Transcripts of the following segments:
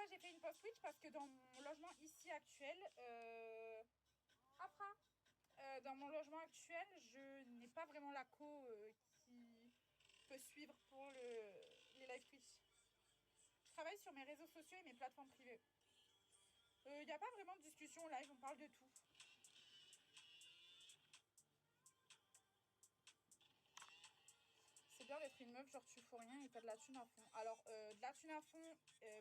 pourquoi j'ai fait une pause Twitch? Parce que dans mon logement ici actuel, dans mon logement actuel, je n'ai pas vraiment la qui peut suivre pour les live Twitch. Je travaille sur mes réseaux sociaux et mes plateformes privées. Il n'y a pas vraiment de discussion live, on parle de tout. C'est bien d'être une meuf, genre tu fous rien et t'as de la thune à fond. Alors, de la thune à fond,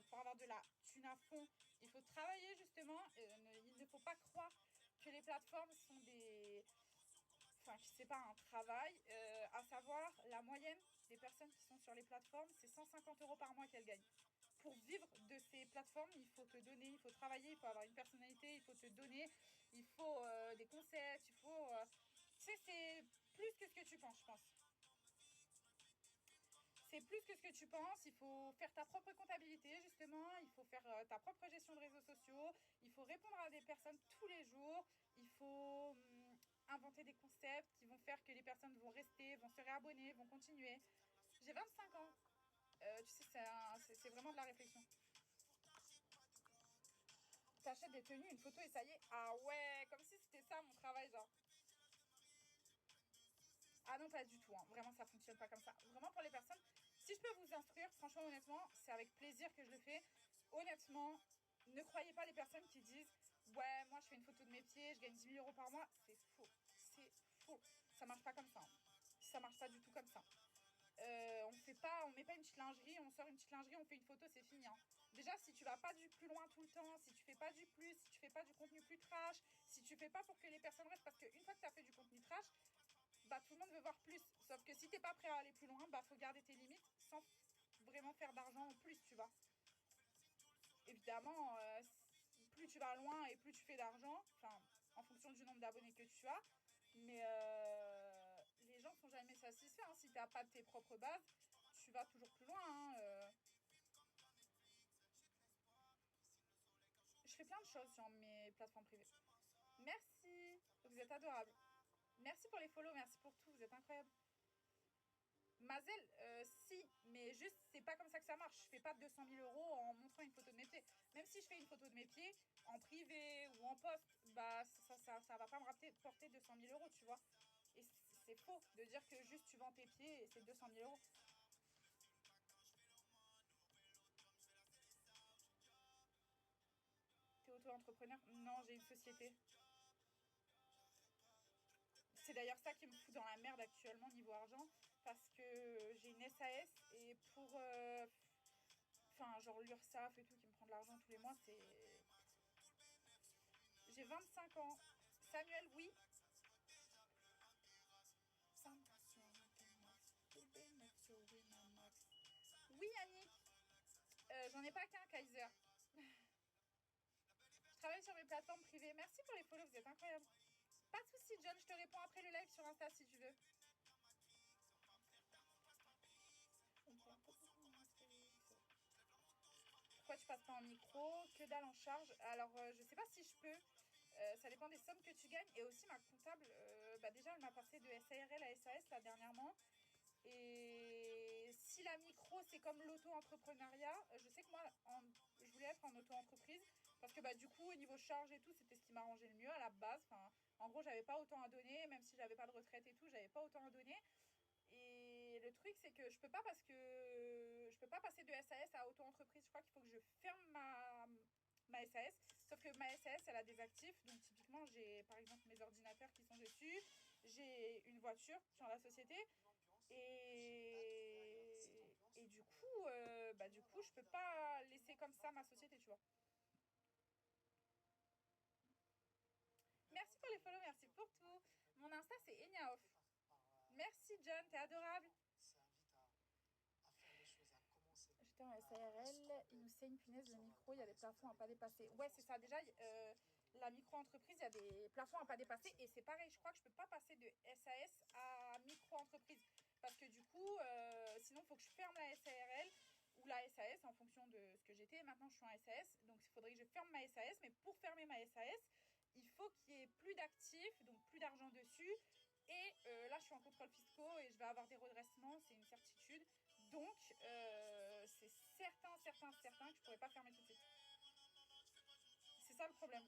pour avoir de la thune à fond, il faut travailler justement. Il ne faut pas croire que les plateformes sont des... Enfin, que c'est pas un travail. À savoir, la moyenne des personnes qui sont sur les plateformes, c'est 150 € par mois qu'elles gagnent. Pour vivre de ces plateformes, il faut te donner, il faut travailler, il faut avoir une personnalité, il faut te donner, il faut des concepts, il faut... Tu sais, c'est plus que ce que tu penses, je pense. C'est plus que ce que tu penses, il faut faire ta propre comptabilité justement, il faut faire ta propre gestion de réseaux sociaux, il faut répondre à des personnes tous les jours, il faut inventer des concepts qui vont faire que les personnes vont rester, vont se réabonner, vont continuer. J'ai 25 ans, tu sais, c'est vraiment de la réflexion. T'achètes des tenues, une photo et ça y est, ah ouais, comme si c'était ça mon travail genre. Ah non, pas du tout, hein. Vraiment ça fonctionne pas comme ça. Vraiment pour les personnes, si je peux vous instruire, franchement honnêtement, c'est avec plaisir que je le fais. Honnêtement, ne croyez pas les personnes qui disent ouais, moi je fais une photo de mes pieds, je gagne 10 000 € par mois. C'est faux, c'est faux. Ça marche pas comme ça, hein. Ça marche pas du tout comme ça. On met pas une petite lingerie, on sort une petite lingerie, on fait une photo, c'est fini, hein. Déjà, si tu vas pas du plus loin tout le temps, si tu fais pas du plus, si tu fais pas du contenu plus trash, si tu fais pas pour que les personnes restent, parce qu'une fois que tu as fait du contenu trash, bah tout le monde veut voir plus. Sauf que si t'es pas prêt à aller plus loin, bah faut garder tes limites sans vraiment faire d'argent en plus, tu vois. Évidemment, plus tu vas loin et plus tu fais d'argent, enfin, en fonction du nombre d'abonnés que tu as. Mais les gens sont jamais satisfaits, hein. Si t'as pas tes propres bases, tu vas toujours plus loin, hein. Je fais plein de choses sur mes plateformes privées. Merci, vous êtes adorables. Merci pour les follow, merci pour tout, vous êtes incroyables. Mazel, si, mais juste, c'est pas comme ça que ça marche. Je fais pas 200 000 € en montrant une photo de mes pieds. Même si je fais une photo de mes pieds, en privé ou en poste, bah ça va pas me porter 200 000 €, tu vois. Et c'est faux de dire que juste tu vends tes pieds et c'est 200 000 €. T'es auto-entrepreneur? Non, j'ai une société. C'est d'ailleurs ça qui me fout dans la merde actuellement niveau argent, parce que j'ai une SAS et pour... Enfin, genre l'URSSAF et tout qui me prend de l'argent tous les mois, c'est... J'ai 25 ans. Samuel, oui. Oui, Annick. J'en ai pas qu'un, Kaiser. Je travaille sur mes plateformes privées. Merci pour les follow, vous êtes incroyables. Pas de soucis, John, je te réponds après le live sur Insta si tu veux. Pourquoi tu passes pas en micro? Que dalle en charge. Alors, je sais pas si je peux. Ça dépend des sommes que tu gagnes. Et aussi, ma comptable, déjà, elle m'a passé de SARL à SAS là dernièrement. Et si la micro, c'est comme l'auto-entrepreneuriat, je sais que moi, je voulais être en auto-entreprise parce que du coup, au niveau charge et tout, c'était ce qui m'arrangeait le mieux à la base. Enfin, en gros, j'avais pas autant à donner, même si j'avais pas de retraite et tout, j'avais pas autant à donner. Et le truc, c'est que je peux pas passer de SAS à auto-entreprise. Je crois qu'il faut que je ferme ma SAS. Sauf que ma SAS, elle a des actifs. Donc, typiquement, j'ai par exemple mes ordinateurs qui sont dessus. J'ai une voiture sur la société. Et du coup, je peux pas laisser comme ça ma société, tu vois. Merci pour les follow, merci pour tout. Mon Insta, c'est Enyaoff. Merci, John, t'es adorable. J'étais en SARL, il nous saigne punaise le micro, il y a des plafonds à pas dépasser. Ouais, c'est ça. Déjà, la micro-entreprise, il y a des plafonds à pas dépasser. Et c'est pareil, je crois que je peux pas passer de SAS à micro-entreprise. Parce que du coup, sinon, il faut que je ferme la SARL ou la SAS en fonction de ce que j'étais. Maintenant, je suis en SAS. Donc, il faudrait que je ferme ma SAS. Mais pour fermer ma SAS, il faut qu'il y ait plus d'actifs, donc plus d'argent dessus. Et là, je suis en contrôle fiscaux et je vais avoir des redressements, c'est une certitude. Donc, c'est certain que je ne pourrais pas fermer tout de suite. problème.